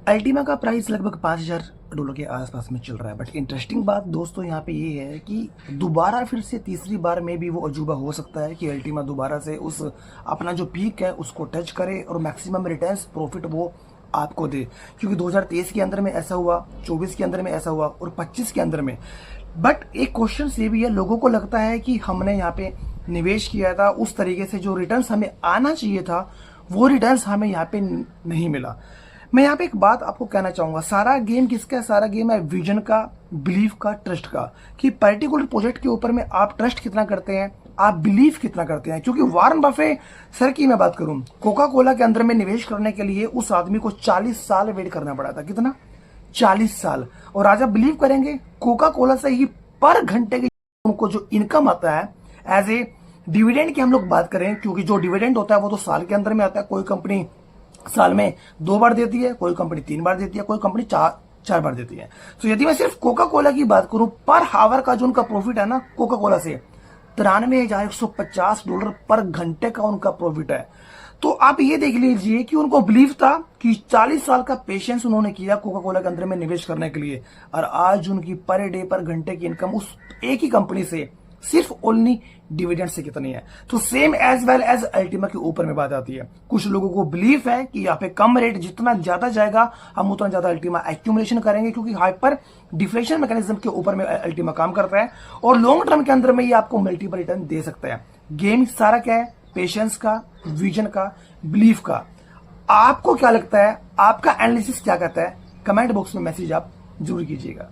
Ultima का price लगभग $5,000 के आसपास में चल रहा है। बट इंटरेस्टिंग बात दोस्तों यहाँ पे ये है कि दोबारा फिर से तीसरी बार में भी वो अजूबा हो सकता है कि अल्टीमा दोबारा से उस अपना जो पीक है उसको टच करे और मैक्सिमम रिटर्न्स प्रॉफिट वो आपको दे। क्योंकि 2023 के अंदर में ऐसा हुआ, 24 के अंदर में ऐसा हुआ और 25 के अंदर में। बट एक क्वेश्चन ये भी है, लोगों को लगता है कि हमने यहाँ पे निवेश किया था, उस तरीके से जो रिटर्न्स हमें आना चाहिए था वो रिटर्न्स हमें यहाँ पे नहीं मिला। मैं यहाँ पे एक बात आपको कहना चाहूंगा, सारा गेम किसका है? सारा गेम है विजन का, बिलीफ का, ट्रस्ट का, कि पर्टिकुलर प्रोजेक्ट के ऊपर में आप ट्रस्ट कितना करते हैं, आप बिलीव कितना करते हैं। क्योंकि वॉरेन बफे सर की मैं बात करूं, कोका कोला के अंदर में निवेश करने के लिए उस आदमी को 40 साल वेट करना पड़ा था। कितना? 40 साल। और आज आप बिलीव करेंगे, कोका कोला से ही पर घंटे के उनको जो इनकम आता है एज ए डिविडेंड की हम लोग बात करें, क्योंकि जो डिविडेंड होता है वो तो साल के अंदर में आता है। कोई कंपनी साल में 2 बार देती है, कोई कंपनी 3 बार देती है, कोई कंपनी 4 बार देती है। तो यदि मैं सिर्फ कोका कोला की बात करूं, पर हावर का जो उनका प्रॉफिट है ना कोका कोला से, $93,150 पर घंटे का उनका प्रॉफिट है। तो आप ये देख लीजिए कि उनको बिलीव था कि 40 साल का पेशेंस उन्होंने किया कोका कोला के अंदर में निवेश करने के लिए, और आज उनकी पर डे पर घंटे की इनकम उस एक ही कंपनी से सिर्फ ओनली डिविडेंड से कितनी है। तो सेम एज वेल एज अल्टीमा के ऊपर में बात आती है। कुछ लोगों को बिलीफ है कि यहाँ पे कम रेट जितना ज्यादा जाएगा हम उतना ज्यादा अल्टीमा एक्यूमुलेशन करेंगे, क्योंकि हाइपर डिफ्लेशन मैकेनिज्म के ऊपर में अल्टीमा काम करता है और लॉन्ग टर्म के अंदर में ये आपको मल्टीपल रिटर्न दे सकता है। गेम सारा क्या है? पेशेंस का, विजन का, बिलीफ का। आपको क्या लगता है? आपका एनालिसिस क्या कहता है? कमेंट बॉक्स में मैसेज आप जरूर कीजिएगा।